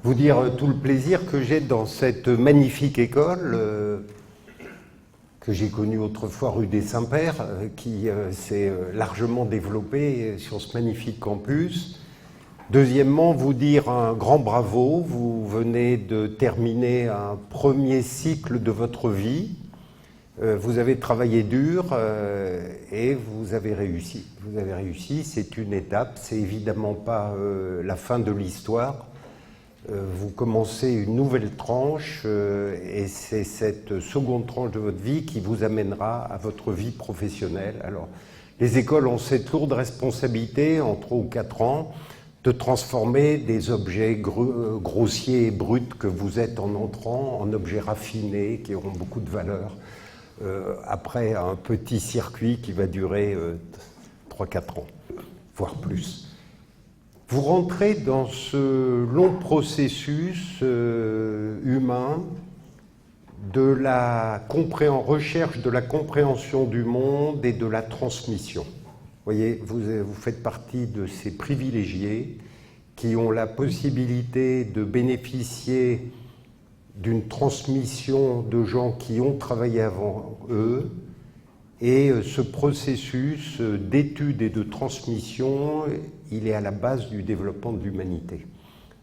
Vous dire tout le plaisir que j'ai dans cette magnifique école que j'ai connue autrefois rue des Saints-Pères, qui s'est largement développée sur ce magnifique campus. Deuxièmement, vous dire un grand bravo, vous venez de terminer un premier cycle de votre vie. Vous avez travaillé dur et vous avez réussi. Vous avez réussi, c'est une étape, c'est évidemment pas la fin de l'histoire. Vous commencez une nouvelle tranche et c'est cette seconde tranche de votre vie qui vous amènera à votre vie professionnelle. Alors, les écoles ont cette lourde responsabilité, en 3 ou 4 ans, de transformer des objets grossiers et bruts que vous êtes en entrant en objets raffinés qui auront beaucoup de valeur. Après un petit circuit qui va durer 3-4 ans, voire plus. Vous rentrez dans ce long processus humain de la recherche de la compréhension du monde et de la transmission. Vous voyez, vous faites partie de ces privilégiés qui ont la possibilité de bénéficier d'une transmission de gens qui ont travaillé avant eux, et ce processus d'étude et de transmission, il est à la base du développement de l'humanité.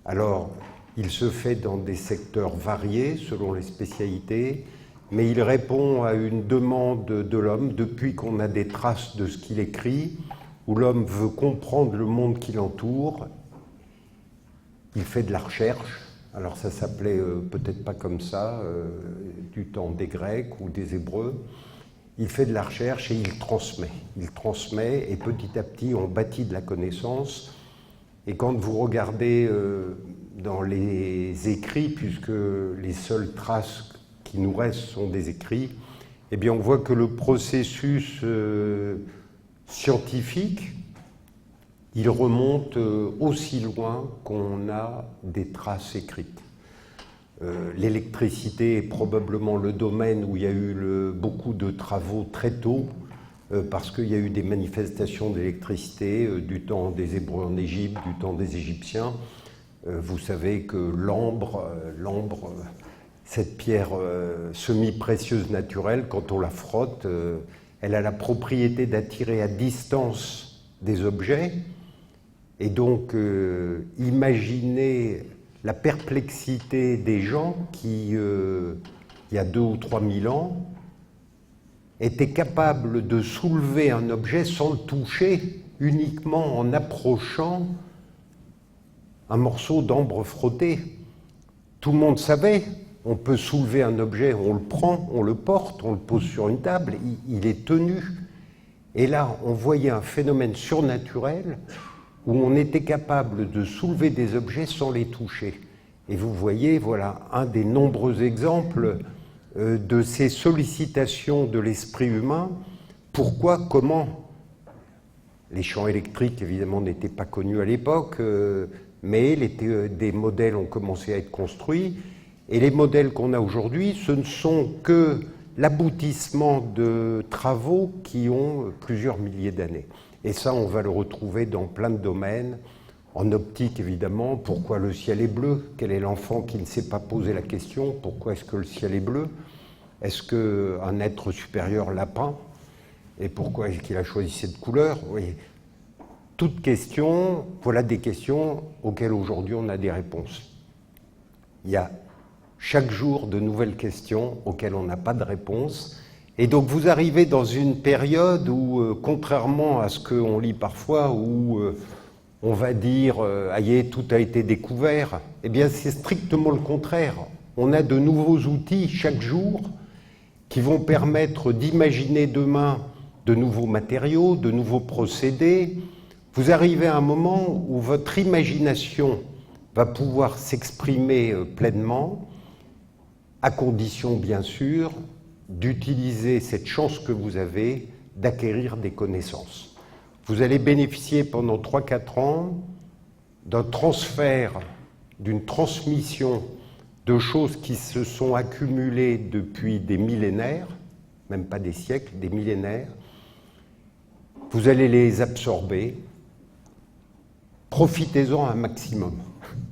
Alors, il se fait dans des secteurs variés selon les spécialités, mais il répond à une demande de l'homme depuis qu'on a des traces de ce qu'il écrit, où l'homme veut comprendre le monde qui l'entoure. Il fait de la recherche. Alors ça s'appelait peut-être pas comme ça, du temps des Grecs ou des Hébreux. Il fait de la recherche et il transmet. Il transmet et petit à petit on bâtit de la connaissance. Et quand vous regardez dans les écrits, puisque les seules traces qui nous restent sont des écrits, eh bien on voit que le processus scientifique, il remonte aussi loin qu'on a des traces écrites. L'électricité est probablement le domaine où il y a eu beaucoup de travaux très tôt, parce qu'il y a eu des manifestations d'électricité du temps des Hébreux en Égypte, du temps des Égyptiens. Vous savez que l'ambre, cette pierre semi-précieuse naturelle, quand on la frotte, elle a la propriété d'attirer à distance des objets. Et donc, imaginez la perplexité des gens qui, il y a 2 ou 3 000 ans, étaient capables de soulever un objet sans le toucher, uniquement en approchant un morceau d'ambre frotté. Tout le monde savait, on peut soulever un objet, on le prend, on le porte, on le pose sur une table, il est tenu. Et là, on voyait un phénomène surnaturel où on était capable de soulever des objets sans les toucher. Et vous voyez, voilà un des nombreux exemples de ces sollicitations de l'esprit humain. Pourquoi, comment? Les champs électriques, évidemment, n'étaient pas connus à l'époque, mais des modèles ont commencé à être construits. Et les modèles qu'on a aujourd'hui, ce ne sont que l'aboutissement de travaux qui ont plusieurs milliers d'années. Et ça, on va le retrouver dans plein de domaines. En optique, évidemment, pourquoi le ciel est bleu? Quel est l'enfant qui ne s'est pas posé la question? Pourquoi est-ce que le ciel est bleu? Est-ce qu'un être supérieur l'a peint? Et pourquoi est-ce qu'il a choisi cette couleur? Oui. Toutes questions, voilà des questions auxquelles aujourd'hui on a des réponses. Il y a chaque jour de nouvelles questions auxquelles on n'a pas de réponse. Et donc vous arrivez dans une période où, contrairement à ce qu'on lit parfois, où on va dire « Aïe, tout a été découvert », eh bien c'est strictement le contraire. On a de nouveaux outils chaque jour qui vont permettre d'imaginer demain de nouveaux matériaux, de nouveaux procédés. Vous arrivez à un moment où votre imagination va pouvoir s'exprimer pleinement. à condition bien sûr d'utiliser cette chance que vous avez d'acquérir des connaissances. Vous allez bénéficier pendant 3-4 ans d'un transfert, d'une transmission de choses qui se sont accumulées depuis des millénaires, même pas des siècles, des millénaires. Vous allez les absorber. Profitez-en un maximum.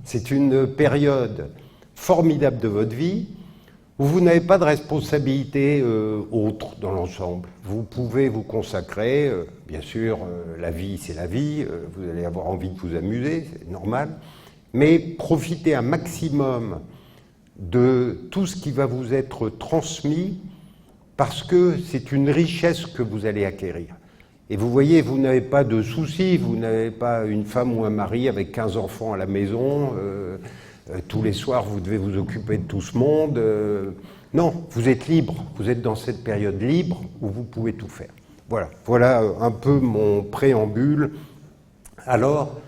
C'est une période formidable de votre vie où vous n'avez pas de responsabilité autre dans l'ensemble. Vous pouvez vous consacrer, bien sûr, la vie c'est la vie, vous allez avoir envie de vous amuser, c'est normal, mais profitez un maximum de tout ce qui va vous être transmis parce que c'est une richesse que vous allez acquérir. Et vous voyez, vous n'avez pas de soucis, vous n'avez pas une femme ou un mari avec 15 enfants à la maison, tous les soirs vous devez vous occuper de tout ce monde. Non, vous êtes libre, vous êtes dans cette période libre où vous pouvez tout faire. Voilà un peu mon préambule. Alors,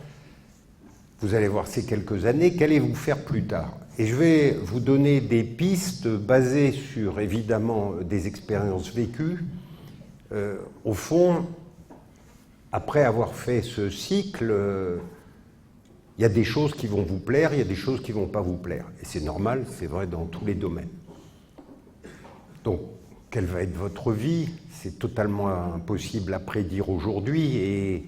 vous allez voir ces quelques années, qu'allez-vous faire plus tard? Et je vais vous donner des pistes basées sur, évidemment, des expériences vécues. Au fond, après avoir fait ce cycle, il y a des choses qui vont vous plaire, il y a des choses qui ne vont pas vous plaire. Et c'est normal, c'est vrai dans tous les domaines. Donc, quelle va être votre vie? C'est totalement impossible à prédire aujourd'hui et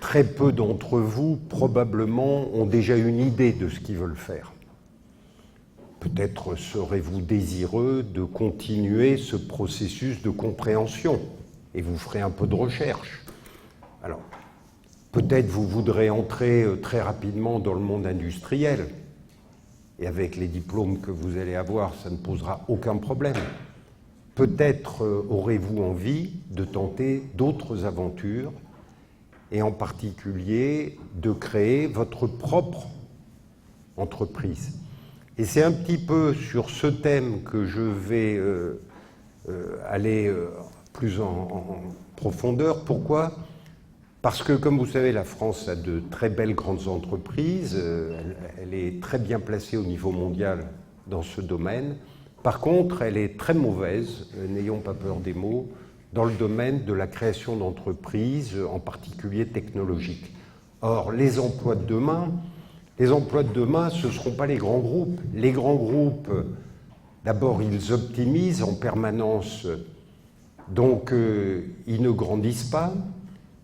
très peu d'entre vous, probablement, ont déjà une idée de ce qu'ils veulent faire. Peut-être serez-vous désireux de continuer ce processus de compréhension et vous ferez un peu de recherche. Alors, peut-être vous voudrez entrer très rapidement dans le monde industriel et avec les diplômes que vous allez avoir, ça ne posera aucun problème. Peut-être aurez-vous envie de tenter d'autres aventures et en particulier de créer votre propre entreprise. Et c'est un petit peu sur ce thème que je vais aller plus en profondeur. Pourquoi ? Parce que, comme vous savez, la France a de très belles grandes entreprises, elle est très bien placée au niveau mondial dans ce domaine. Par contre, elle est très mauvaise, n'ayons pas peur des mots, dans le domaine de la création d'entreprises, en particulier technologiques. Or, les emplois de demain, ce ne seront pas les grands groupes. Les grands groupes, d'abord, ils optimisent en permanence, donc ils ne grandissent pas.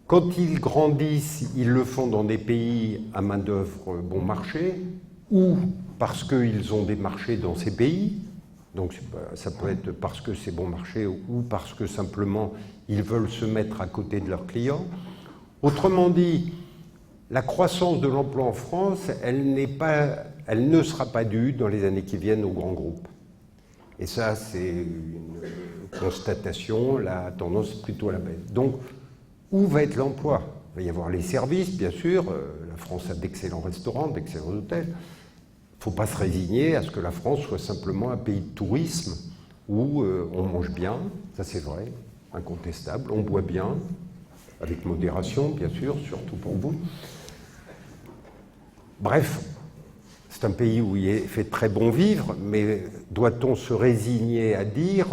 Quand ils grandissent, ils le font dans des pays à main-d'œuvre bon marché, ou parce qu'ils ont des marchés dans ces pays, donc ça peut être parce que c'est bon marché ou parce que simplement ils veulent se mettre à côté de leurs clients. Autrement dit, la croissance de l'emploi en France, elle ne sera pas due dans les années qui viennent aux grands groupes. Et ça, c'est une constatation, la tendance est plutôt à la baisse. Donc, où va être l'emploi? Il va y avoir les services, bien sûr. La France a d'excellents restaurants, d'excellents hôtels. Il ne faut pas se résigner à ce que la France soit simplement un pays de tourisme où on mange bien, ça c'est vrai, incontestable, on boit bien, avec modération, bien sûr, surtout pour vous. Bref, c'est un pays où il fait très bon vivre, mais doit-on se résigner à dire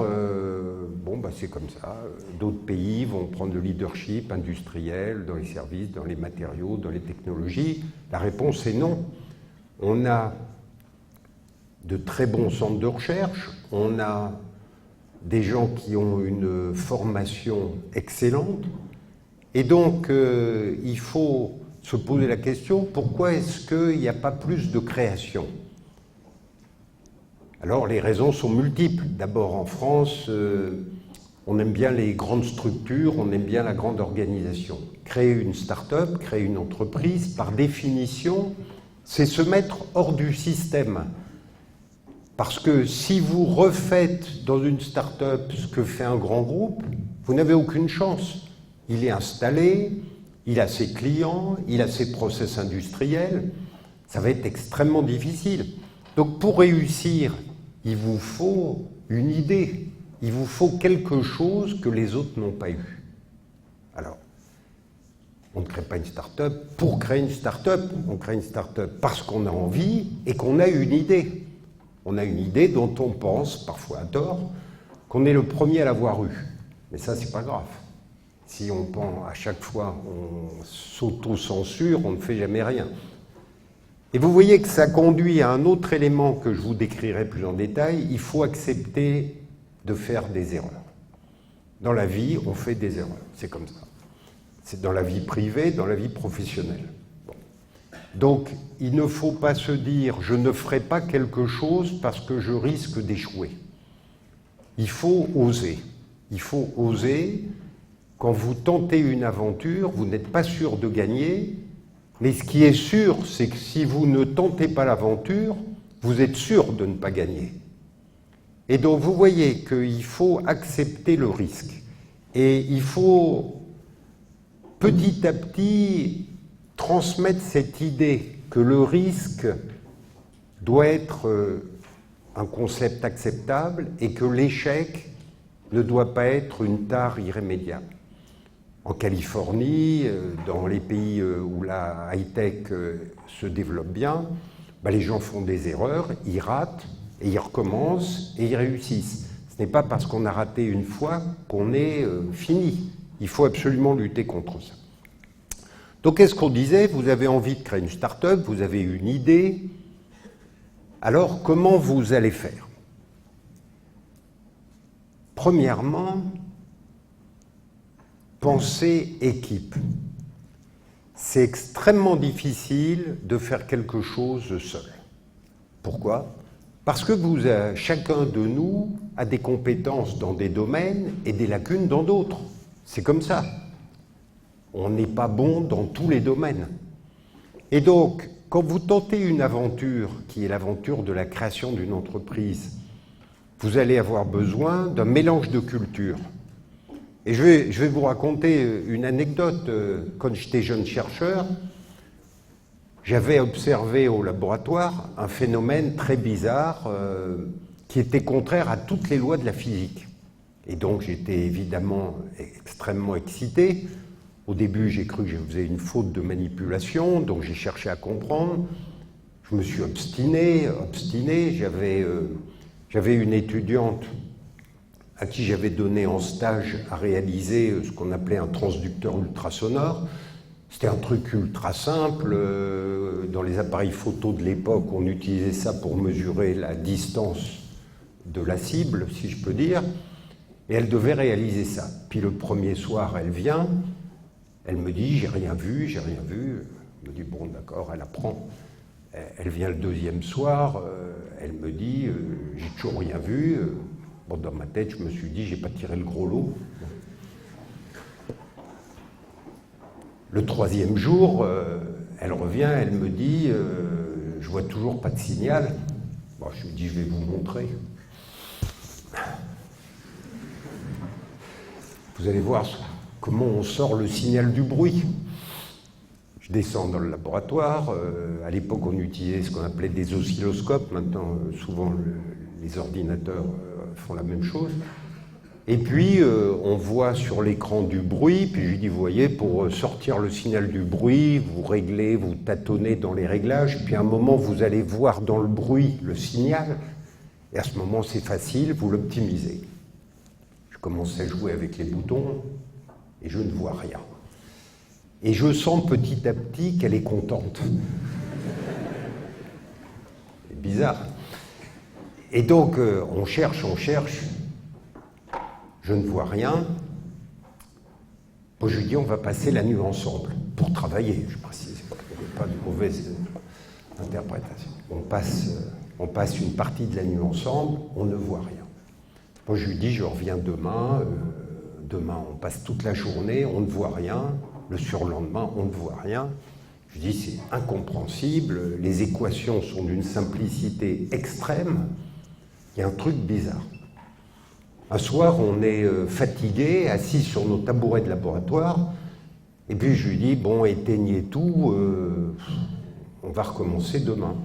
c'est comme ça, d'autres pays vont prendre le leadership industriel dans les services, dans les matériaux, dans les technologies? La réponse est non. On a de très bons centres de recherche, on a des gens qui ont une formation excellente, et donc il faut se poser la question, pourquoi est-ce qu'il n'y a pas plus de création? Alors les raisons sont multiples. D'abord en France, on aime bien les grandes structures, on aime bien la grande organisation. Créer une start-up, créer une entreprise, par définition, c'est se mettre hors du système. Parce que si vous refaites dans une start-up ce que fait un grand groupe, vous n'avez aucune chance. Il est installé, il a ses clients, il a ses process industriels, ça va être extrêmement difficile. Donc pour réussir, il vous faut une idée, il vous faut quelque chose que les autres n'ont pas eu. Alors, on ne crée pas une start-up pour créer une start-up, on crée une start-up parce qu'on a envie et qu'on a une idée. On a une idée dont on pense, parfois à tort, qu'on est le premier à l'avoir eue. Mais ça, c'est pas grave. Si on pense à chaque fois, on s'auto-censure, on ne fait jamais rien. Et vous voyez que ça conduit à un autre élément que je vous décrirai plus en détail. Il faut accepter de faire des erreurs. Dans la vie, on fait des erreurs. C'est comme ça. C'est dans la vie privée, dans la vie professionnelle. Bon. Donc, il ne faut pas se dire « je ne ferai pas quelque chose parce que je risque d'échouer ». Il faut oser. Il faut oser. Quand vous tentez une aventure, vous n'êtes pas sûr de gagner, mais ce qui est sûr, c'est que si vous ne tentez pas l'aventure, vous êtes sûr de ne pas gagner. Et donc vous voyez qu'il faut accepter le risque. Et il faut petit à petit transmettre cette idée que le risque doit être un concept acceptable et que l'échec ne doit pas être une tare irrémédiable. En Californie, dans les pays où la high-tech se développe bien, les gens font des erreurs, ils ratent, et ils recommencent, et ils réussissent. Ce n'est pas parce qu'on a raté une fois qu'on est fini. Il faut absolument lutter contre ça. Donc, qu'est-ce qu'on disait? Vous avez envie de créer une start-up, vous avez une idée. Alors, comment vous allez faire? Premièrement, pensez équipe. C'est extrêmement difficile de faire quelque chose seul. Pourquoi? Parce que chacun de nous a des compétences dans des domaines et des lacunes dans d'autres. C'est comme ça. On n'est pas bon dans tous les domaines. Et donc, quand vous tentez une aventure, qui est l'aventure de la création d'une entreprise, vous allez avoir besoin d'un mélange de cultures. Et je vais vous raconter une anecdote. Quand j'étais jeune chercheur, j'avais observé au laboratoire un phénomène très bizarre qui était contraire à toutes les lois de la physique. Et donc j'étais évidemment extrêmement excité. Au début, j'ai cru que je faisais une faute de manipulation, donc j'ai cherché à comprendre. Je me suis obstiné. J'avais une étudiante à qui j'avais donné en stage à réaliser ce qu'on appelait un transducteur ultrasonore. C'était un truc ultra simple. Dans les appareils photo de l'époque, on utilisait ça pour mesurer la distance de la cible, si je peux dire. Et elle devait réaliser ça. Puis le premier soir, elle vient, elle me dit « j'ai rien vu ». Je me dis « bon, d'accord », elle apprend. Elle vient le deuxième soir, elle me dit « j'ai toujours rien vu ». Bon, dans ma tête, je me suis dit « j'ai pas tiré le gros lot ». Le troisième jour, elle revient, elle me dit « je vois toujours pas de signal ». Bon, je lui dis « je vais vous montrer ». Vous allez voir comment on sort le signal du bruit. Je descends dans le laboratoire. À l'époque, on utilisait ce qu'on appelait des oscilloscopes. Maintenant, souvent, les ordinateurs font la même chose. Et puis, on voit sur l'écran du bruit. Puis je lui dis, vous voyez, pour sortir le signal du bruit, vous réglez, vous tâtonnez dans les réglages. Puis à un moment, vous allez voir dans le bruit le signal. Et à ce moment, c'est facile, vous l'optimisez. Je commence à jouer avec les boutons et je ne vois rien. Et je sens petit à petit qu'elle est contente. C'est bizarre. Et donc, on cherche. Je ne vois rien. Bon, je lui dis, on va passer la nuit ensemble pour travailler. Je précise, il n'y a pas de mauvaise interprétation. On passe une partie de la nuit ensemble, on ne voit rien. Bon, je lui dis, je reviens demain. Demain, on passe toute la journée, on ne voit rien. Le surlendemain, on ne voit rien. Je dis, c'est incompréhensible. Les équations sont d'une simplicité extrême. Il y a un truc bizarre. Un soir, on est fatigué, assis sur nos tabourets de laboratoire, et puis je lui dis, bon, éteignez tout, on va recommencer demain.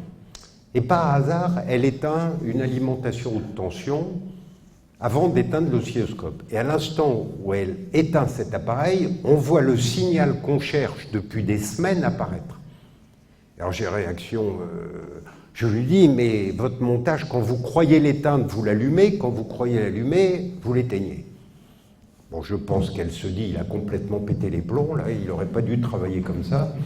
Et par hasard, elle éteint une alimentation haute tension avant d'éteindre l'oscilloscope. Et à l'instant où elle éteint cet appareil, on voit le signal qu'on cherche depuis des semaines apparaître. Alors j'ai réaction, Je lui dis, mais votre montage, quand vous croyez l'éteindre, vous l'allumez, quand vous croyez l'allumer, vous l'éteignez. Bon, je pense qu'elle se dit, il a complètement pété les plombs, là, il n'aurait pas dû travailler comme ça,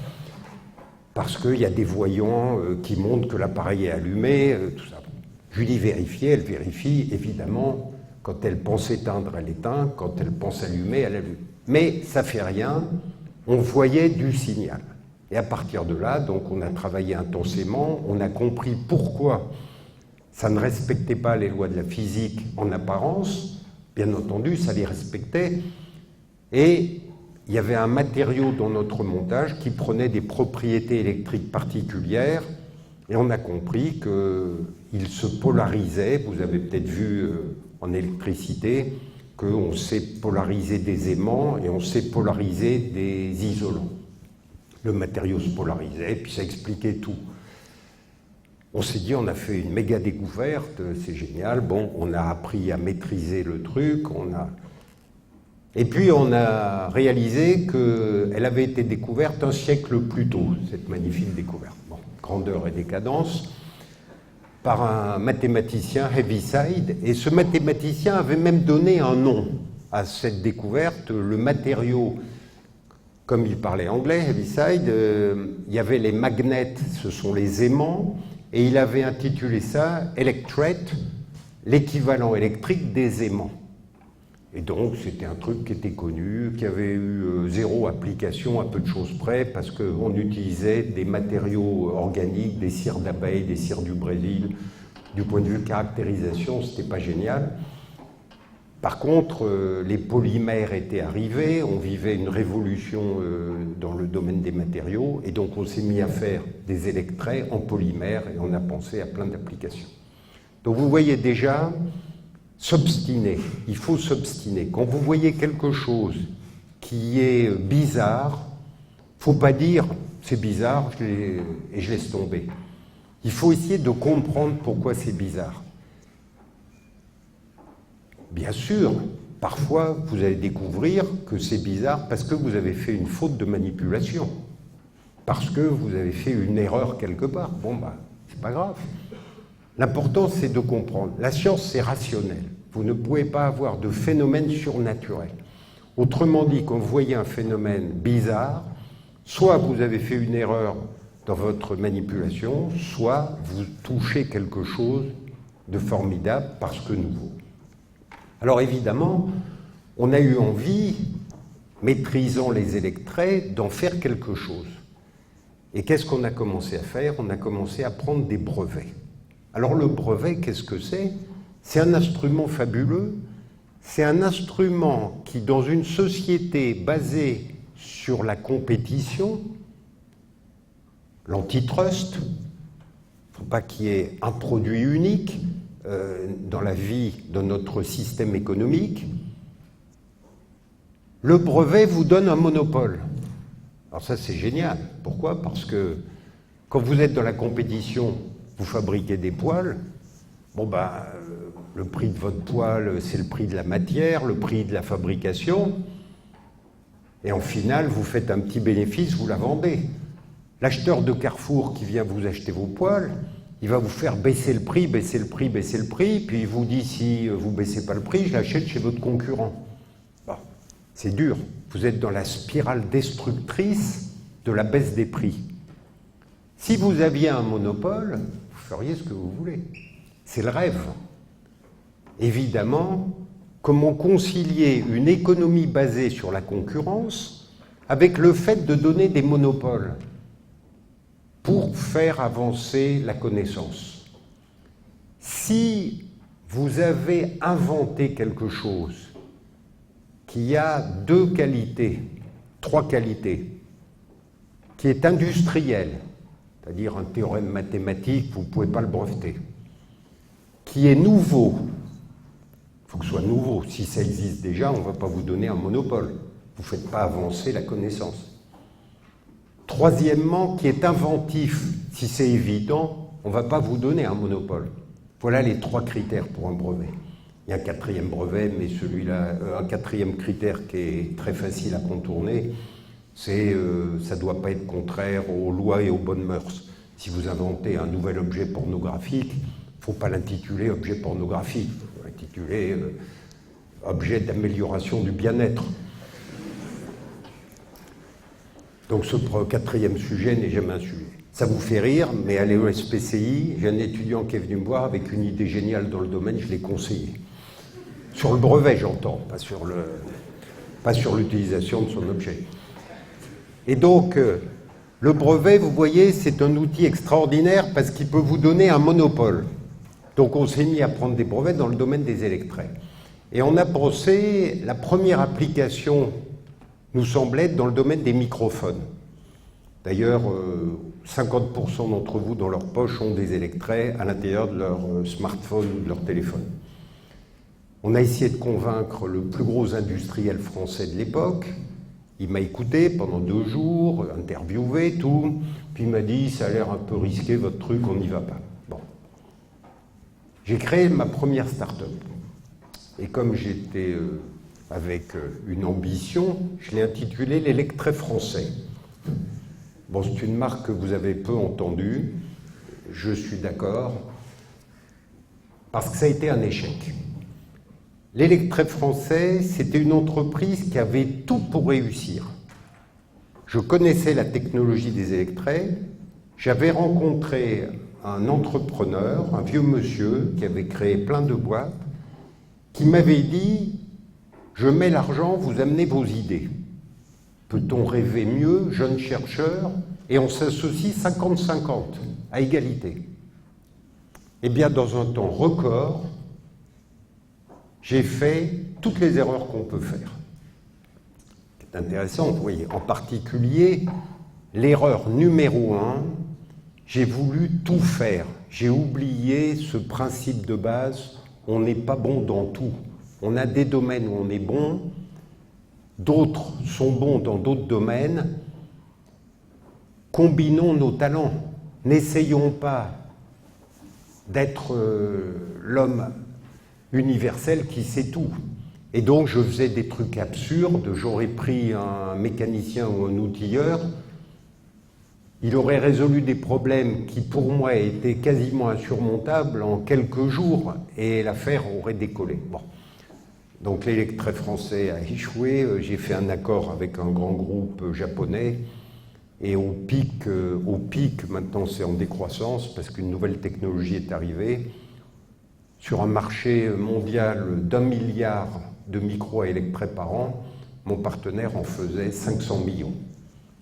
parce qu'il y a des voyants qui montrent que l'appareil est allumé, tout ça. Je lui dis vérifier, elle vérifie, évidemment, quand elle pense éteindre, elle éteint, quand elle pense allumer, elle allume. Mais ça fait rien, on voyait du signal. Et à partir de là, donc, on a travaillé intensément, on a compris pourquoi ça ne respectait pas les lois de la physique en apparence. Bien entendu, ça les respectait. Et il y avait un matériau dans notre montage qui prenait des propriétés électriques particulières. Et on a compris qu'il se polarisait. Vous avez peut-être vu en électricité qu'on sait polariser des aimants et on sait polariser des isolants. Le matériau se polarisait, et puis ça expliquait tout. On s'est dit, on a fait une méga découverte, c'est génial. Bon, on a appris à maîtriser le truc, et puis on a réalisé qu'elle avait été découverte un siècle plus tôt, cette magnifique découverte. Bon, grandeur et décadence, par un mathématicien, Heaviside, et ce mathématicien avait même donné un nom à cette découverte, le matériau. Comme il parlait anglais, Heaviside, il y avait les magnets, ce sont les aimants, et il avait intitulé ça « Electret », l'équivalent électrique des aimants. Et donc, c'était un truc qui était connu, qui avait eu zéro application à peu de choses près, parce qu'on utilisait des matériaux organiques, des cires d'abeilles, des cires du Brésil. Du point de vue caractérisation, c'était pas génial. Par contre, les polymères étaient arrivés, on vivait une révolution dans le domaine des matériaux, et donc on s'est mis à faire des électrets en polymères, et on a pensé à plein d'applications. Donc vous voyez déjà, s'obstiner, il faut s'obstiner. Quand vous voyez quelque chose qui est bizarre, il ne faut pas dire « c'est bizarre » et je laisse tomber. Il faut essayer de comprendre pourquoi c'est bizarre. Bien sûr, parfois, vous allez découvrir que c'est bizarre parce que vous avez fait une faute de manipulation, parce que vous avez fait une erreur quelque part. Bon, bah, c'est pas grave. L'important, c'est de comprendre. La science, c'est rationnel. Vous ne pouvez pas avoir de phénomène surnaturel. Autrement dit, quand vous voyez un phénomène bizarre, soit vous avez fait une erreur dans votre manipulation, soit vous touchez quelque chose de formidable parce que nouveau. Alors évidemment, on a eu envie, maîtrisant les électrets, d'en faire quelque chose. Et qu'est-ce qu'on a commencé à faire? On a commencé à prendre des brevets. Alors le brevet, qu'est-ce que c'est? C'est un instrument fabuleux. C'est un instrument qui, dans une société basée sur la compétition, l'antitrust, il ne faut pas qu'il y ait un produit unique, dans la vie de notre système économique, le brevet vous donne un monopole. Alors ça, c'est génial. Pourquoi? Parce que quand vous êtes dans la compétition, vous fabriquez des poêles, bon ben, le prix de votre poêle, c'est le prix de la matière, le prix de la fabrication, et en final, vous faites un petit bénéfice, vous la vendez. L'acheteur de Carrefour qui vient vous acheter vos poêles, il va vous faire baisser le prix, baisser le prix, baisser le prix, puis il vous dit si vous ne baissez pas le prix, je l'achète chez votre concurrent. Bon, c'est dur. Vous êtes dans la spirale destructrice de la baisse des prix. Si vous aviez un monopole, vous feriez ce que vous voulez. C'est le rêve. Évidemment, comment concilier une économie basée sur la concurrence avec le fait de donner des monopoles pour faire avancer la connaissance? Si vous avez inventé quelque chose qui a deux qualités, trois qualités, qui est industriel, c'est-à-dire un théorème mathématique, vous ne pouvez pas le breveter, qui est nouveau, il faut que ce soit nouveau, si ça existe déjà, on ne va pas vous donner un monopole, vous ne faites pas avancer la connaissance. Troisièmement, qui est inventif, si c'est évident, on ne va pas vous donner un monopole. Voilà les trois critères pour un brevet. Il y a un quatrième brevet, mais celui-là, un quatrième critère qui est très facile à contourner, c'est ça ne doit pas être contraire aux lois et aux bonnes mœurs. Si vous inventez un nouvel objet pornographique, il ne faut pas l'intituler objet pornographique, il faut l'intituler objet d'amélioration du bien-être. Donc ce quatrième sujet n'est jamais un sujet. Ça vous fait rire, mais à l'ESPCI, j'ai un étudiant qui est venu me voir avec une idée géniale dans le domaine, je l'ai conseillé. Sur le brevet, j'entends, pas sur l'utilisation de son objet. Et donc, le brevet, vous voyez, c'est un outil extraordinaire parce qu'il peut vous donner un monopole. Donc on s'est mis à prendre des brevets dans le domaine des électrets. Et on a pensé, la première application nous semblait être dans le domaine des microphones. D'ailleurs, 50% d'entre vous dans leur poche ont des électrets à l'intérieur de leur smartphone ou de leur téléphone. On a essayé de convaincre le plus gros industriel français de l'époque. Il m'a écouté pendant 2 jours, interviewé, tout. Puis il m'a dit, ça a l'air un peu risqué votre truc, on n'y va pas. Bon. J'ai créé ma première start-up. Et comme j'étais avec une ambition, je l'ai intitulée l'Electret français. Bon, c'est une marque que vous avez peu entendue, je suis d'accord, parce que ça a été un échec. L'Electret français, c'était une entreprise qui avait tout pour réussir. Je connaissais la technologie des électrets, j'avais rencontré un entrepreneur, un vieux monsieur qui avait créé plein de boîtes, qui m'avait dit « Je mets l'argent, vous amenez vos idées. Peut-on rêver mieux, jeunes chercheurs, et on s'associe 50-50, à égalité ?» Eh bien, dans un temps record, j'ai fait toutes les erreurs qu'on peut faire. C'est intéressant, vous voyez, en particulier, l'erreur numéro 1, j'ai voulu tout faire. J'ai oublié ce principe de base, on n'est pas bon dans tout. On a des domaines où on est bon, d'autres sont bons dans d'autres domaines. Combinons nos talents. N'essayons pas d'être l'homme universel qui sait tout. Et donc je faisais des trucs absurdes, j'aurais pris un mécanicien ou un outilleur, il aurait résolu des problèmes qui pour moi étaient quasiment insurmontables en quelques jours et l'affaire aurait décollé. Bon. Donc l'Electret français a échoué, j'ai fait un accord avec un grand groupe japonais et au pic maintenant c'est en décroissance parce qu'une nouvelle technologie est arrivée. Sur un marché mondial d'1 milliard de micro-électrets par an, mon partenaire en faisait 500 millions.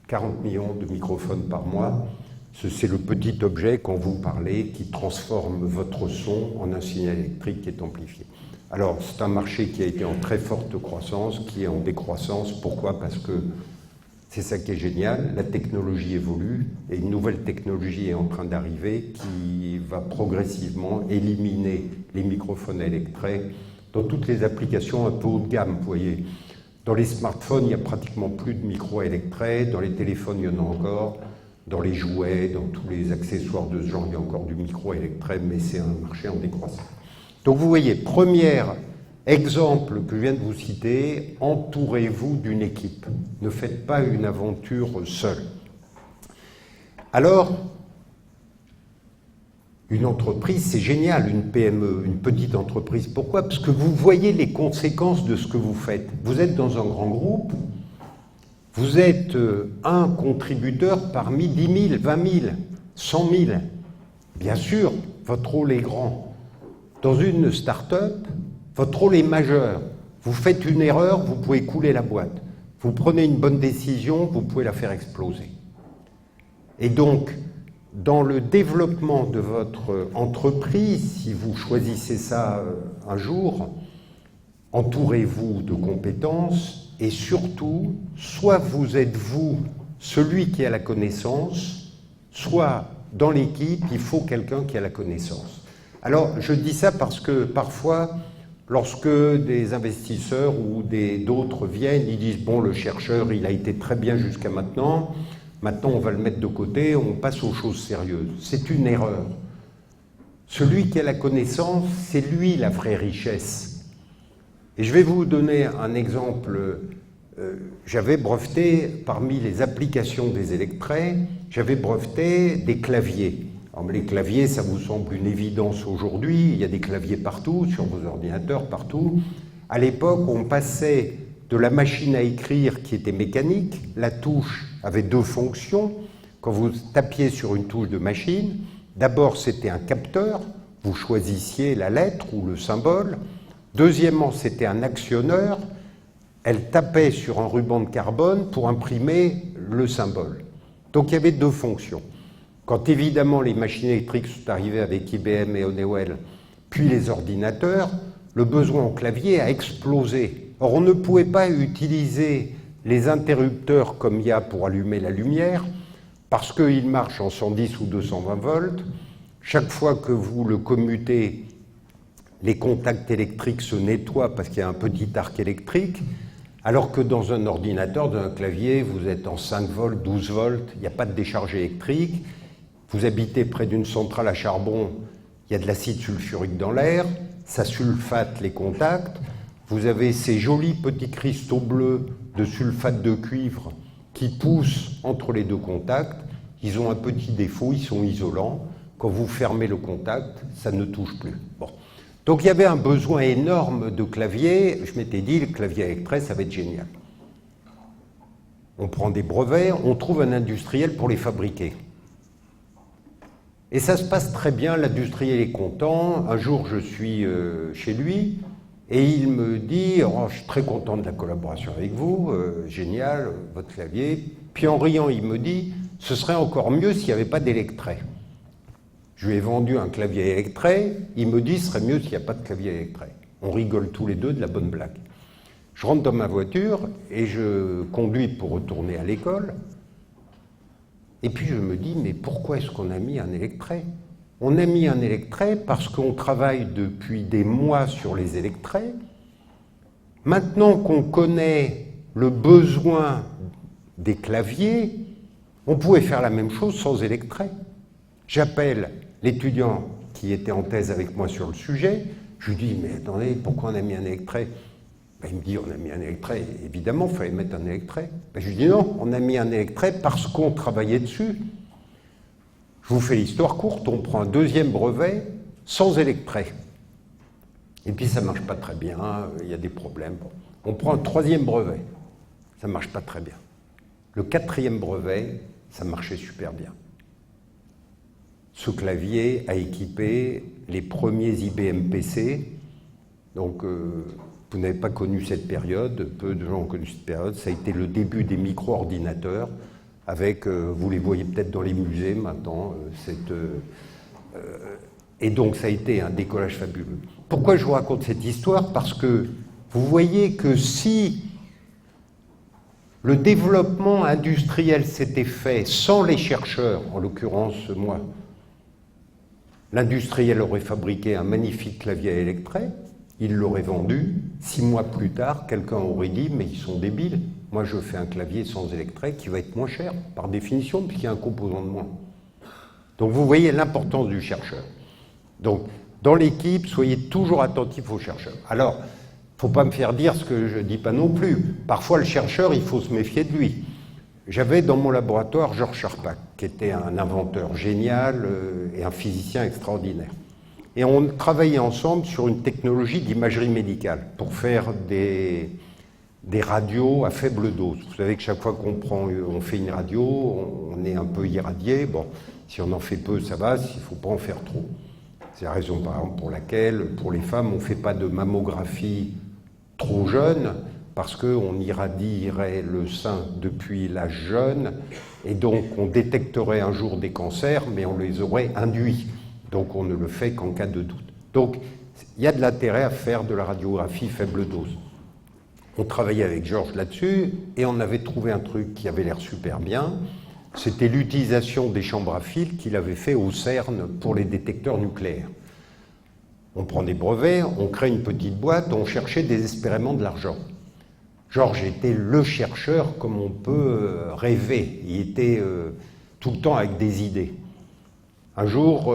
40 millions de microphones par mois. C'est le petit objet, quand vous parlez, qui transforme votre son en un signal électrique qui est amplifié. Alors, c'est un marché qui a été en très forte croissance, qui est en décroissance. Pourquoi? Parce que c'est ça qui est génial, la technologie évolue et une nouvelle technologie est en train d'arriver qui va progressivement éliminer les microphones électrets dans toutes les applications un peu haut de gamme, vous voyez. Dans les smartphones, il n'y a pratiquement plus de micro-électrets, dans les téléphones, il y en a encore, dans les jouets, dans tous les accessoires de ce genre, il y a encore du micro-électret, mais c'est un marché en décroissance. Donc vous voyez, premier exemple que je viens de vous citer, entourez-vous d'une équipe. Ne faites pas une aventure seule. Alors, une entreprise, c'est génial, une PME, une petite entreprise. Pourquoi? Parce que vous voyez les conséquences de ce que vous faites. Vous êtes dans un grand groupe, vous êtes un contributeur parmi 10 000, 20 000, 100 000. Bien sûr, votre rôle est grand. Dans une start-up, votre rôle est majeur. Vous faites une erreur, vous pouvez couler la boîte. Vous prenez une bonne décision, vous pouvez la faire exploser. Et donc, dans le développement de votre entreprise, si vous choisissez ça un jour, entourez-vous de compétences et surtout, soit vous êtes vous celui qui a la connaissance, soit dans l'équipe, il faut quelqu'un qui a la connaissance. Alors, je dis ça parce que parfois, lorsque des investisseurs ou d'autres viennent, ils disent « bon, le chercheur, il a été très bien jusqu'à maintenant, maintenant on va le mettre de côté, on passe aux choses sérieuses ». C'est une erreur. Celui qui a la connaissance, c'est lui la vraie richesse. Et je vais vous donner un exemple j'avais breveté, parmi les applications des électrets, j'avais breveté des claviers. Alors, les claviers, ça vous semble une évidence aujourd'hui, il y a des claviers partout, sur vos ordinateurs, partout. À l'époque, on passait de la machine à écrire qui était mécanique, la touche avait deux fonctions. Quand vous tapiez sur une touche de machine, d'abord c'était un capteur, vous choisissiez la lettre ou le symbole. Deuxièmement, c'était un actionneur, elle tapait sur un ruban de carbone pour imprimer le symbole. Donc il y avait deux fonctions. Quand évidemment les machines électriques sont arrivées avec IBM et Honeywell, puis les ordinateurs, le besoin en clavier a explosé. Or on ne pouvait pas utiliser les interrupteurs comme il y a pour allumer la lumière, parce qu'ils marchent en 110 ou 220 volts. Chaque fois que vous le commutez, les contacts électriques se nettoient parce qu'il y a un petit arc électrique, alors que dans un ordinateur, dans un clavier, vous êtes en 5 volts, 12 volts, il n'y a pas de décharge électrique. Vous habitez près d'une centrale à charbon, il y a de l'acide sulfurique dans l'air, ça sulfate les contacts. Vous avez ces jolis petits cristaux bleus de sulfate de cuivre qui poussent entre les deux contacts. Ils ont un petit défaut, ils sont isolants. Quand vous fermez le contact, ça ne touche plus. Bon. Donc il y avait un besoin énorme de clavier. Je m'étais dit, le clavier électret, ça va être génial. On prend des brevets, on trouve un industriel pour les fabriquer. Et ça se passe très bien, l'industriel est content. Un jour, je suis chez lui et il me dit oh, « Je suis très content de la collaboration avec vous, génial, votre clavier. » Puis en riant, il me dit « Ce serait encore mieux s'il n'y avait pas d'électret. » Je lui ai vendu un clavier électret, il me dit « Ce serait mieux s'il n'y a pas de clavier électret. » On rigole tous les deux de la bonne blague. Je rentre dans ma voiture et je conduis pour retourner à l'école. Et puis je me dis, mais pourquoi est-ce qu'on a mis un électret? On a mis un électret parce qu'on travaille depuis des mois sur les électrets. Maintenant qu'on connaît le besoin des claviers, on pouvait faire la même chose sans électret. J'appelle l'étudiant qui était en thèse avec moi sur le sujet, je lui dis, mais attendez, pourquoi on a mis un électret? Il me dit, on a mis un électret, évidemment, il fallait mettre un électret. Je lui dis, non, on a mis un électret parce qu'on travaillait dessus. Je vous fais l'histoire courte, on prend un deuxième brevet sans électret. Et puis ça ne marche pas très bien, il y a des problèmes. Bon. On prend un troisième brevet, ça ne marche pas très bien. Le quatrième brevet, ça marchait super bien. Ce clavier a équipé les premiers IBM PC, donc vous n'avez pas connu cette période, peu de gens ont connu cette période, ça a été le début des micro-ordinateurs, avec, vous les voyez peut-être dans les musées maintenant, et donc ça a été un décollage fabuleux. Pourquoi je vous raconte cette histoire? Parce que vous voyez que si le développement industriel s'était fait sans les chercheurs, en l'occurrence moi, l'industriel aurait fabriqué un magnifique clavier à électret, il l'aurait vendu, 6 mois plus tard, quelqu'un aurait dit « mais ils sont débiles, moi je fais un clavier sans électret qui va être moins cher, par définition, puisqu'il y a un composant de moins. » Donc vous voyez l'importance du chercheur. Donc dans l'équipe, soyez toujours attentifs aux chercheurs. Alors, il ne faut pas me faire dire ce que je ne dis pas non plus. Parfois le chercheur, il faut se méfier de lui. J'avais dans mon laboratoire Georges Charpak, qui était un inventeur génial et un physicien extraordinaire. Et on travaillait ensemble sur une technologie d'imagerie médicale pour faire des radios à faible dose. Vous savez que chaque fois on fait une radio, on est un peu irradié. Bon, si on en fait peu, ça va, il ne faut pas en faire trop. C'est la raison, par exemple, pour laquelle, pour les femmes, on ne fait pas de mammographie trop jeune, parce qu'on irradierait le sein depuis l'âge jeune, et donc on détecterait un jour des cancers, mais on les aurait induits. Donc on ne le fait qu'en cas de doute. Donc il y a de l'intérêt à faire de la radiographie faible dose. On travaillait avec Georges là-dessus, et on avait trouvé un truc qui avait l'air super bien. C'était l'utilisation des chambres à fil qu'il avait fait au CERN pour les détecteurs nucléaires. On prend des brevets, on crée une petite boîte, on cherchait désespérément de l'argent. Georges était le chercheur comme on peut rêver. Il était tout le temps avec des idées. Un jour,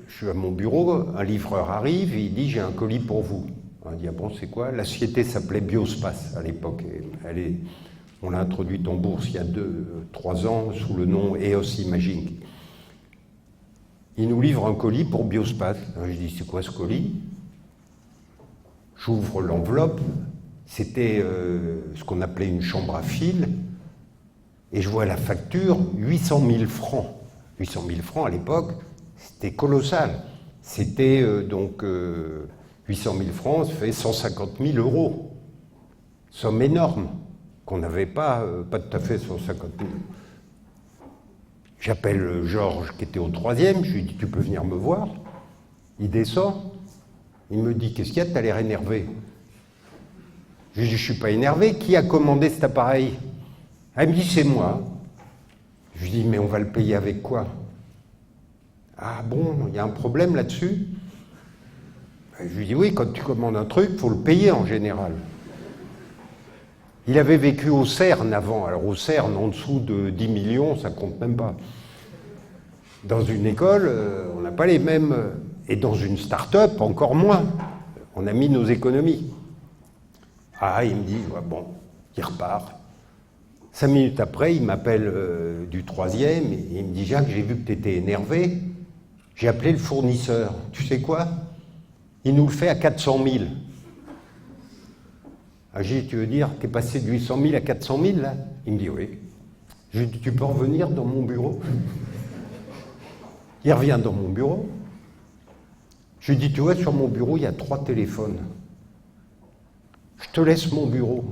je suis à mon bureau, un livreur arrive et il dit « j'ai un colis pour vous ». On dit, ah bon, c'est quoi? La société s'appelait Biospace à l'époque. On l'a introduite en bourse il y a 3 ans sous le nom EOS Imaging. Il nous livre un colis pour Biospace. Alors, je dis, c'est quoi ce colis? J'ouvre l'enveloppe. C'était ce qu'on appelait une chambre à fil. Et je vois la facture, 800 000 francs. 800 000 francs à l'époque, c'était colossal. C'était 800 000 francs, ça fait 150 000 euros. Somme énorme, qu'on n'avait pas tout à fait 150 000. J'appelle Georges qui était au 3e, je lui dis, tu peux venir me voir? Il descend, il me dit, qu'est-ce qu'il y a, t'as l'air énervé? Je lui dis, je ne suis pas énervé, qui a commandé cet appareil? Elle me dit, c'est moi. Je lui dis, mais on va le payer avec quoi? Ah bon, il y a un problème là-dessus? Je lui dis, oui, quand tu commandes un truc, il faut le payer en général. Il avait vécu au CERN avant. Alors au CERN, en dessous de 10 millions, ça compte même pas. Dans une école, on n'a pas les mêmes... Et dans une start-up, encore moins. On a mis nos économies. Ah, il me dit, ouais, bon, il repart. 5 minutes après, il m'appelle du 3e et il me dit, Jacques, j'ai vu que tu étais énervé. J'ai appelé le fournisseur. Tu sais quoi? Il nous le fait à 400 000. Ah, j'ai dit, tu veux dire, tu es passé de 800 000 à 400 000 là? Il me dit, oui. Je lui dis, tu peux revenir dans mon bureau? Il revient dans mon bureau. Je lui dis, tu vois, sur mon bureau, il y a 3 téléphones. Je te laisse mon bureau.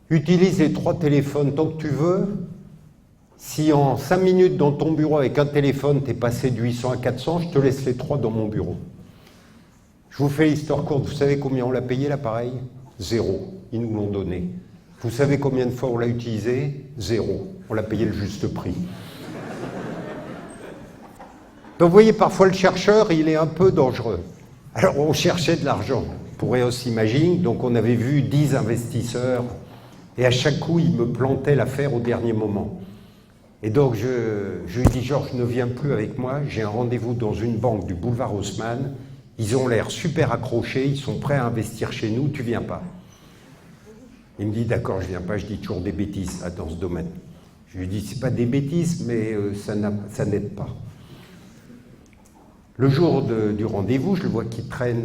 Utilise les 3 téléphones tant que tu veux. Si en 5 minutes dans ton bureau avec un téléphone, tu es passé de 800 à 400, je te laisse les 3 dans mon bureau. Je vous fais l'histoire courte. Vous savez combien on l'a payé l'appareil? 0. Ils nous l'ont donné. Vous savez combien de fois on l'a utilisé? 0. On l'a payé le juste prix. Donc vous voyez, parfois le chercheur, il est un peu dangereux. Alors on cherchait de l'argent pour EOS Imaging, donc on avait vu 10 investisseurs, et à chaque coup, il me plantait l'affaire au dernier moment. Et donc je lui dis, Georges, ne viens plus avec moi, j'ai un rendez-vous dans une banque du boulevard Haussmann, ils ont l'air super accrochés, ils sont prêts à investir chez nous, tu viens pas? Il me dit, d'accord, je viens pas, je dis toujours des bêtises là, dans ce domaine. Je lui dis, c'est pas des bêtises, mais ça n'aide pas. Le jour du rendez-vous, je le vois qui traîne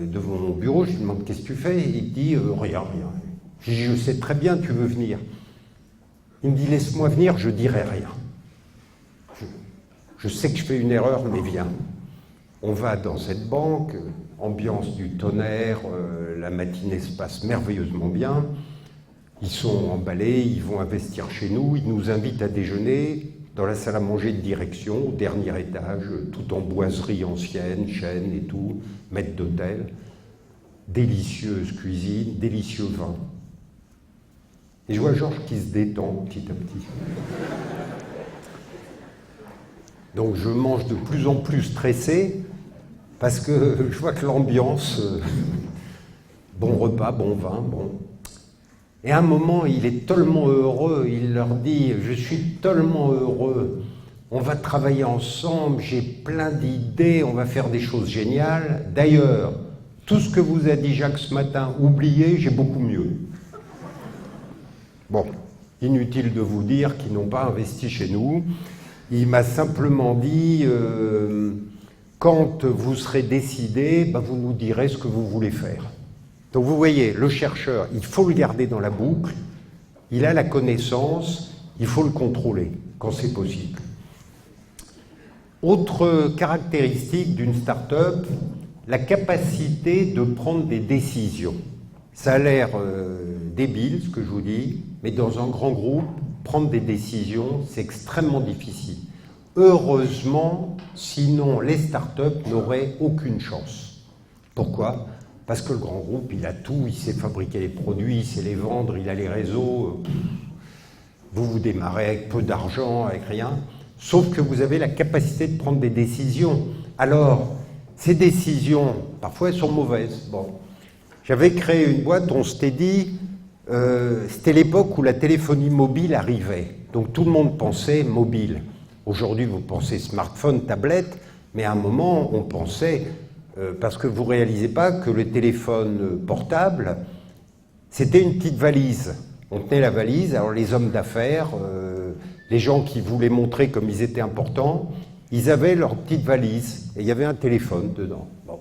devant mon bureau, je lui demande, qu'est-ce que tu fais? Il dit, rien. Je dis, je sais très bien, tu veux venir. Il me dit, laisse-moi venir, je dirai rien. Je sais que je fais une erreur, mais viens. On va dans cette banque, ambiance du tonnerre, la matinée se passe merveilleusement bien. Ils sont emballés, ils vont investir chez nous, ils nous invitent à déjeuner dans la salle à manger de direction, au dernier étage, tout en boiserie ancienne, chêne et tout, maître d'hôtel. Délicieuse cuisine, délicieux vin. Et je vois Georges qui se détend petit à petit. Donc je mange de plus en plus stressé, parce que je vois que l'ambiance, bon repas, bon vin, bon. Et à un moment, il est tellement heureux, il leur dit, je suis tellement heureux, on va travailler ensemble, j'ai plein d'idées, on va faire des choses géniales. D'ailleurs, tout ce que vous a dit Jacques ce matin, oubliez, j'ai beaucoup mieux. Bon, inutile de vous dire qu'ils n'ont pas investi chez nous. Il m'a simplement dit, quand vous serez décidé, ben vous nous direz ce que vous voulez faire. Donc vous voyez, le chercheur, il faut le garder dans la boucle, il a la connaissance, il faut le contrôler quand c'est possible. Autre caractéristique d'une start-up, la capacité de prendre des décisions. Ça a l'air débile ce que je vous dis, mais dans un grand groupe, prendre des décisions, c'est extrêmement difficile. Heureusement, sinon les start-up n'auraient aucune chance. Pourquoi ? Parce que le grand groupe, il a tout, il sait fabriquer les produits, il sait les vendre, il a les réseaux. Vous démarrez avec peu d'argent, avec rien. Sauf que vous avez la capacité de prendre des décisions. Alors, ces décisions, parfois elles sont mauvaises. Bon. J'avais créé une boîte, on s'était dit, c'était l'époque où la téléphonie mobile arrivait. Donc tout le monde pensait mobile. Aujourd'hui, vous pensez smartphone, tablette, mais à un moment, on pensait parce que vous ne réalisez pas que le téléphone portable, c'était une petite valise. On tenait la valise, alors les hommes d'affaires, les gens qui voulaient montrer comme ils étaient importants, ils avaient leur petite valise, et il y avait un téléphone dedans. Bon.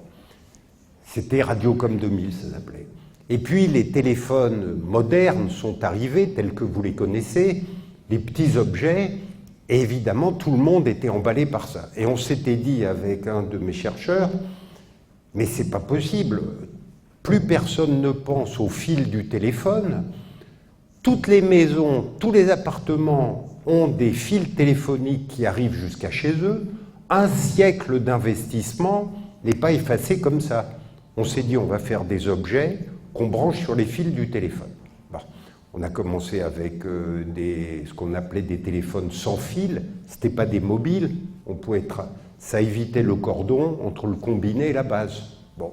C'était Radiocom 2000, ça s'appelait. Et puis les téléphones modernes sont arrivés, tels que vous les connaissez, les petits objets, et évidemment tout le monde était emballé par ça. Et on s'était dit avec un de mes chercheurs, mais c'est pas possible, plus personne ne pense au fil du téléphone, toutes les maisons, tous les appartements ont des fils téléphoniques qui arrivent jusqu'à chez eux, un siècle d'investissement n'est pas effacé comme ça. On s'est dit on va faire des objets qu'on branche sur les fils du téléphone. Bon. On a commencé avec ce qu'on appelait des téléphones sans fil, ce n'était pas des mobiles, ça évitait le cordon entre le combiné et la base. Bon.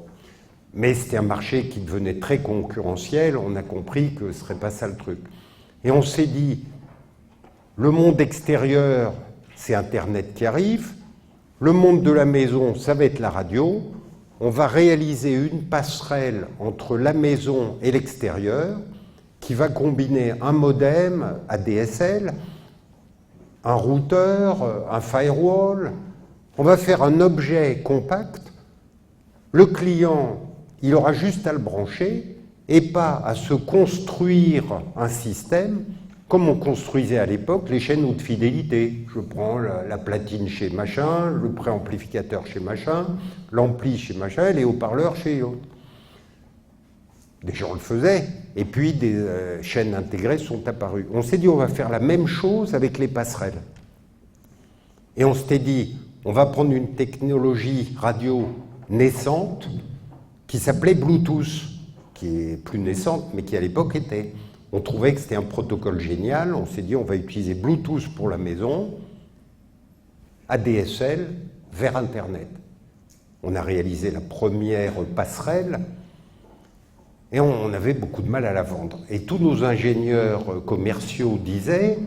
Mais c'était un marché qui devenait très concurrentiel, on a compris que ce ne serait pas ça le truc. Et on s'est dit, le monde extérieur, c'est Internet qui arrive, le monde de la maison, ça va être la radio, on va réaliser une passerelle entre la maison et l'extérieur qui va combiner un modem ADSL, un routeur, un firewall. On va faire un objet compact. Le client, il aura juste à le brancher et pas à se construire un système comme on construisait à l'époque les chaînes haute fidélité. Je prends la platine chez machin, le préamplificateur chez machin, l'ampli chez machin et les haut-parleurs chez l'autre. Des gens le faisaient, et puis des chaînes intégrées sont apparues. On s'est dit on va faire la même chose avec les passerelles. Et on s'était dit, on va prendre une technologie radio naissante qui s'appelait Bluetooth, qui est plus naissante, mais qui à l'époque était. On trouvait que c'était un protocole génial, on s'est dit on va utiliser Bluetooth pour la maison, ADSL vers Internet. On a réalisé la première passerelle et on avait beaucoup de mal à la vendre. Et tous nos ingénieurs commerciaux disaient,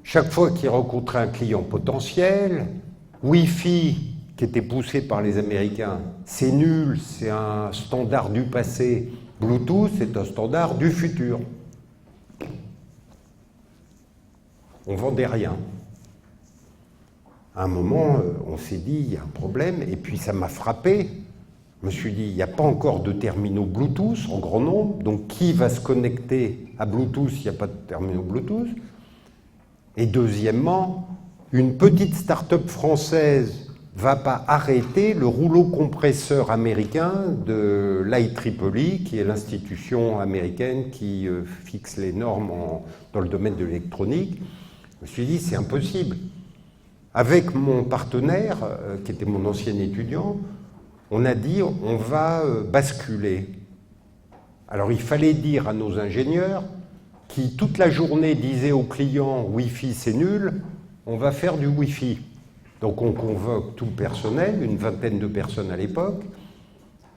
chaque fois qu'ils rencontraient un client potentiel, Wi-Fi qui était poussé par les Américains, c'est nul, c'est un standard du passé. Bluetooth, c'est un standard du futur. On ne vendait rien. À un moment, on s'est dit, il y a un problème, et puis ça m'a frappé. Je me suis dit, il n'y a pas encore de terminaux Bluetooth en grand nombre, donc qui va se connecter à Bluetooth s'il n'y a pas de terminaux Bluetooth? Et deuxièmement, une petite start-up française va pas arrêter le rouleau compresseur américain de l'IEEE, qui est l'institution américaine qui fixe les normes dans le domaine de l'électronique. Je me suis dit, c'est impossible. Avec mon partenaire, qui était mon ancien étudiant, on a dit, on va basculer. Alors il fallait dire à nos ingénieurs, qui toute la journée disaient aux clients, Wi-Fi c'est nul, on va faire du Wi-Fi. Donc on convoque tout le personnel, une vingtaine de personnes à l'époque,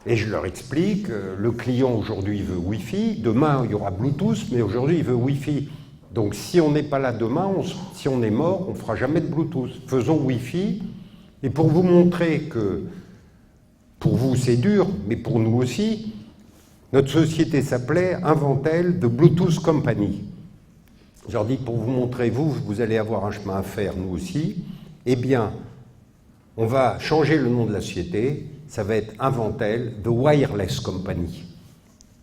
et je leur explique, le client aujourd'hui veut Wi-Fi, demain il y aura Bluetooth, mais aujourd'hui il veut Wi-Fi. Donc si on n'est pas là demain, si on est mort, on ne fera jamais de Bluetooth. Faisons Wi-Fi, et pour vous montrer que, pour vous c'est dur, mais pour nous aussi, notre société s'appelait Inventel de Bluetooth Company. Je leur dis, pour vous montrer, vous allez avoir un chemin à faire, nous aussi. Eh bien, on va changer le nom de la société, ça va être Inventel, The Wireless Company,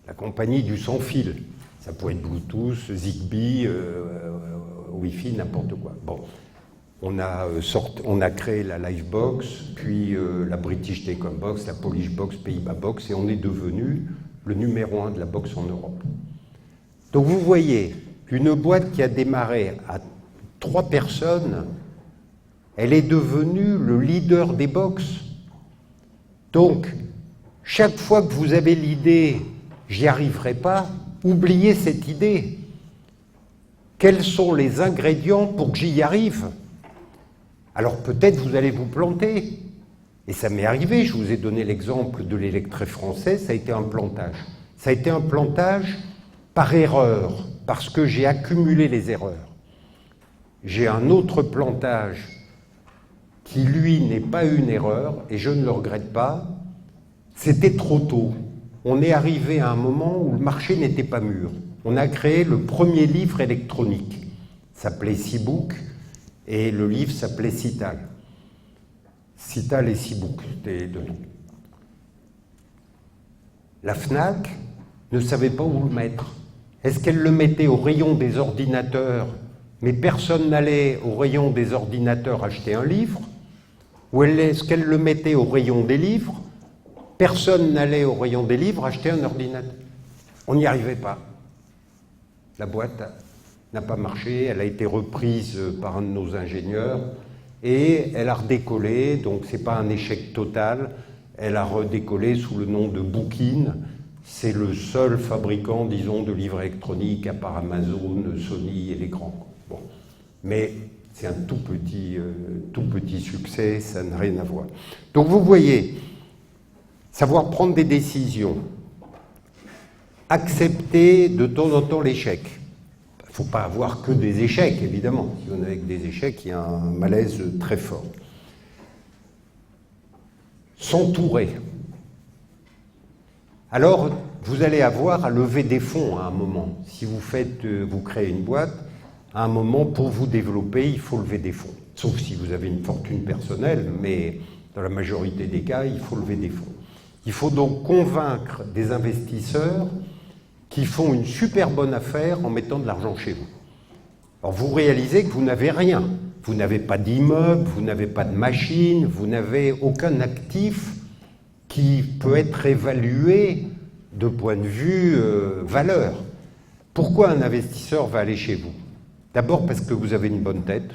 la compagnie du sans-fil. Ça pourrait être Bluetooth, Zigbee, Wi-Fi, n'importe quoi. Bon, on a créé la Livebox, puis la British Telecom Box, la Polish Box, Pays-Bas Box, et on est devenu le numéro 1 de la box en Europe. Donc vous voyez, une boîte qui a démarré à 3 personnes, elle est devenue le leader des box. Donc, chaque fois que vous avez l'idée « j'y arriverai pas », oubliez cette idée. Quels sont les ingrédients pour que j'y arrive? Alors peut-être vous allez vous planter. Et ça m'est arrivé, je vous ai donné l'exemple de l'électret français, ça a été un plantage. Ça a été un plantage par erreur, parce que j'ai accumulé les erreurs. J'ai un autre plantage qui lui n'est pas une erreur, et je ne le regrette pas, c'était trop tôt. On est arrivé à un moment où le marché n'était pas mûr. On a créé le premier livre électronique. Ça s'appelait Seabook, et le livre s'appelait Cital. Cital et Seabook, c'était deux noms. La FNAC ne savait pas où le mettre. Est-ce qu'elle le mettait au rayon des ordinateurs, mais personne n'allait au rayon des ordinateurs acheter un livre? Ou est-ce qu'elle le mettait au rayon des livres? Personne n'allait au rayon des livres acheter un ordinateur. On n'y arrivait pas. La boîte n'a pas marché, elle a été reprise par un de nos ingénieurs et elle a redécollé, donc ce n'est pas un échec total, elle a redécollé sous le nom de Bookin. C'est le seul fabricant, disons, de livres électroniques à part Amazon, Sony et les grands. Bon. Mais c'est un tout petit succès, ça n'a rien à voir. Donc vous voyez, savoir prendre des décisions, accepter de temps en temps l'échec. Il ne faut pas avoir que des échecs, évidemment. Si on a avec des échecs, il y a un malaise très fort. S'entourer. Alors, vous allez avoir à lever des fonds à un moment. Si vous créez une boîte, à un moment, pour vous développer, il faut lever des fonds. Sauf si vous avez une fortune personnelle, mais dans la majorité des cas, il faut lever des fonds. Il faut donc convaincre des investisseurs qui font une super bonne affaire en mettant de l'argent chez vous. Alors vous réalisez que vous n'avez rien. Vous n'avez pas d'immeuble, vous n'avez pas de machine, vous n'avez aucun actif qui peut être évalué de point de vue valeur. Pourquoi un investisseur va aller chez vous? D'abord parce que vous avez une bonne tête.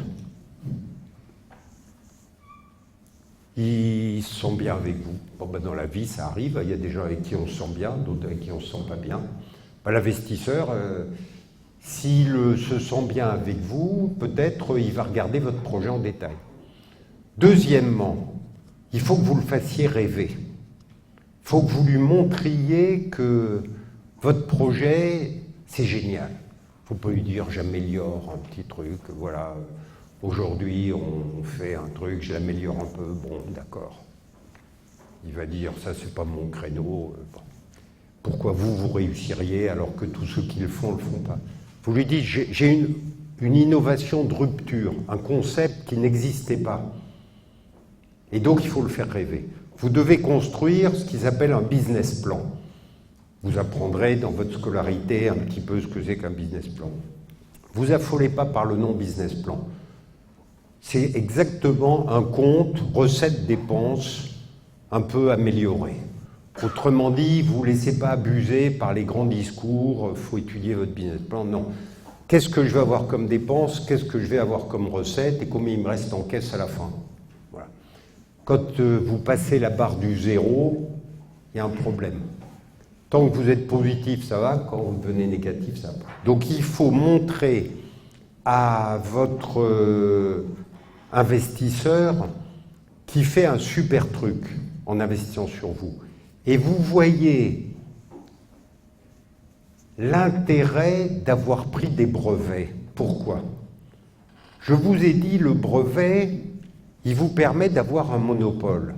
Ils se sentent bien avec vous. Bon, ben dans la vie, ça arrive. Il y a des gens avec qui on se sent bien, d'autres avec qui on ne se sent pas bien. Ben, l'investisseur, s'il se sent bien avec vous, peut-être il va regarder votre projet en détail. Deuxièmement, il faut que vous le fassiez rêver. Il faut que vous lui montriez que votre projet, c'est génial. Il ne faut pas lui dire « j'améliore un petit truc, voilà, aujourd'hui on fait un truc, je l'améliore un peu, bon, d'accord. » Il va dire « ça, c'est pas mon créneau. Bon. Pourquoi vous réussiriez alors que tous ceux qui le font pas ?» Vous lui dites « j'ai une innovation de rupture, un concept qui n'existait pas. Et donc, il faut le faire rêver. Vous devez construire ce qu'ils appellent un business plan. Vous apprendrez dans votre scolarité un petit peu ce que c'est qu'un business plan. Vous affolez pas par le nom business plan. C'est exactement un compte, recettes, dépenses, un peu amélioré. Autrement dit, vous ne laissez pas abuser par les grands discours, il faut étudier votre business plan. Non. Qu'est-ce que je vais avoir comme dépenses, qu'est-ce que je vais avoir comme recettes et combien il me reste en caisse à la fin. Voilà. Quand vous passez la barre du zéro, il y a un problème. Tant que vous êtes positif, ça va. Quand vous devenez négatif, ça va pas. Donc il faut montrer à votre investisseur qui fait un super truc en investissant sur vous. Et vous voyez l'intérêt d'avoir pris des brevets. Pourquoi? Je vous ai dit, le brevet, il vous permet d'avoir un monopole.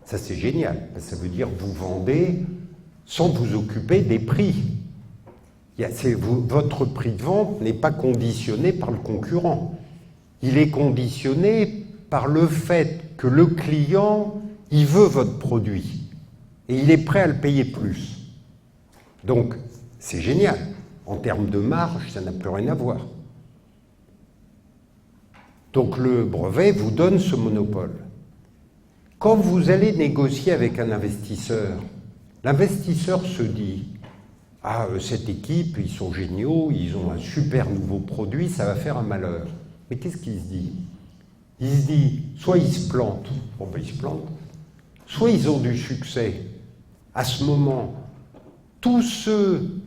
Ça, c'est génial. Ça veut dire que vous vendez sans vous occuper des prix. Votre prix de vente n'est pas conditionné par le concurrent. Il est conditionné par le fait que le client, il veut votre produit et il est prêt à le payer plus. Donc, c'est génial. En termes de marge, ça n'a plus rien à voir. Donc, le brevet vous donne ce monopole. Quand vous allez négocier avec un investisseur, l'investisseur se dit « Ah, cette équipe, ils sont géniaux, ils ont un super nouveau produit, ça va faire un malheur. » Mais qu'est-ce qu'il se dit? Il se dit, soit ils se plantent, bon ben ils se plantent, soit ils ont du succès. À ce moment, tous ceux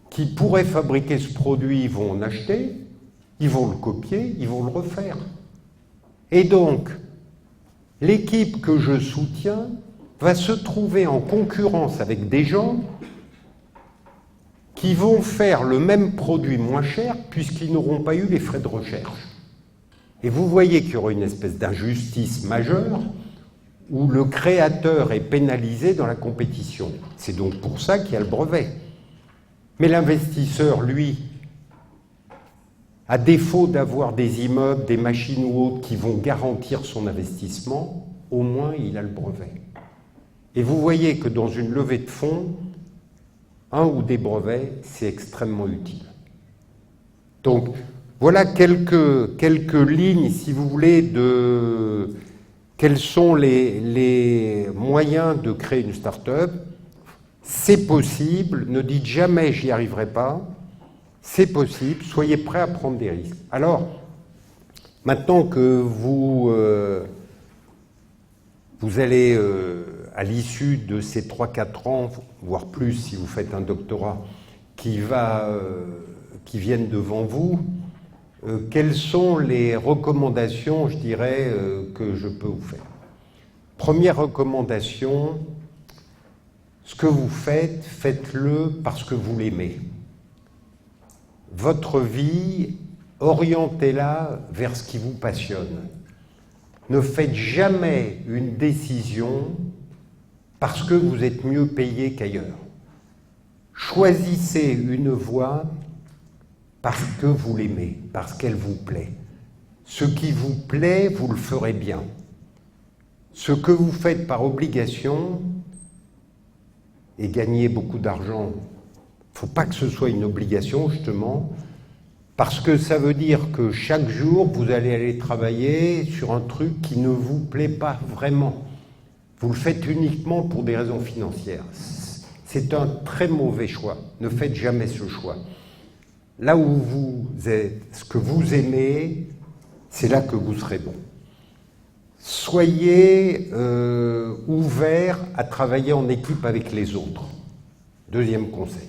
qui pourraient fabriquer ce produit vont en acheter, ils vont le copier, ils vont le refaire. Et donc, l'équipe que je soutiens va se trouver en concurrence avec des gens qui vont faire le même produit moins cher puisqu'ils n'auront pas eu les frais de recherche. Et vous voyez qu'il y aura une espèce d'injustice majeure où le créateur est pénalisé dans la compétition. C'est donc pour ça qu'il y a le brevet. Mais l'investisseur, lui, à défaut d'avoir des immeubles, des machines ou autres qui vont garantir son investissement, au moins il a le brevet. Et vous voyez que dans une levée de fonds, un ou des brevets, c'est extrêmement utile. Donc, voilà quelques lignes, si vous voulez, de quels sont les moyens de créer une start-up. C'est possible, ne dites jamais « j'y arriverai pas », c'est possible, soyez prêts à prendre des risques. Alors, maintenant que vous allez, à l'issue de ces 3-4 ans, voire plus si vous faites un doctorat, qui viennent devant vous, quelles sont les recommandations, je dirais, que je peux vous faire? Première recommandation, ce que vous faites, faites-le parce que vous l'aimez. Votre vie, orientez-la vers ce qui vous passionne. Ne faites jamais une décision parce que vous êtes mieux payé qu'ailleurs. Choisissez une voie parce que vous l'aimez, parce qu'elle vous plaît. Ce qui vous plaît, vous le ferez bien. Ce que vous faites par obligation, et gagner beaucoup d'argent, il ne faut pas que ce soit une obligation, justement, parce que ça veut dire que chaque jour, vous allez aller travailler sur un truc qui ne vous plaît pas vraiment. Vous le faites uniquement pour des raisons financières. C'est un très mauvais choix. Ne faites jamais ce choix. Là où vous êtes, ce que vous aimez, c'est là que vous serez bon. Soyez ouverts à travailler en équipe avec les autres. Deuxième conseil.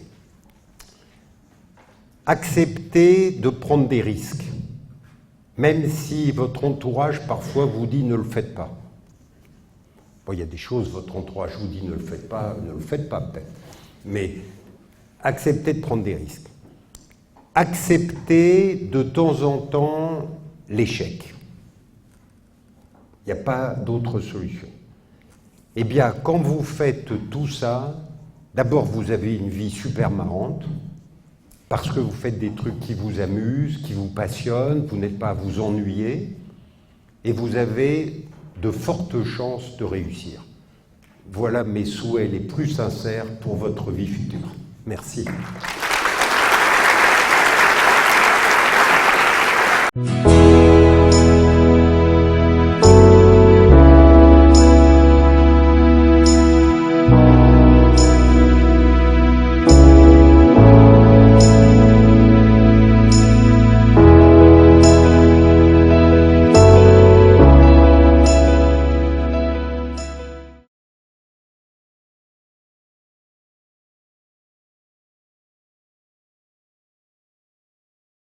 Acceptez de prendre des risques, même si votre entourage parfois vous dit ne le faites pas. Bon, il y a des choses, votre entourage vous dit ne le faites pas peut-être. Mais acceptez de prendre des risques. Acceptez de temps en temps l'échec. Il n'y a pas d'autre solution. Eh bien, quand vous faites tout ça, d'abord vous avez une vie super marrante, parce que vous faites des trucs qui vous amusent, qui vous passionnent, vous n'êtes pas à vous ennuyer, et vous avez de fortes chances de réussir. Voilà mes souhaits les plus sincères pour votre vie future. Merci.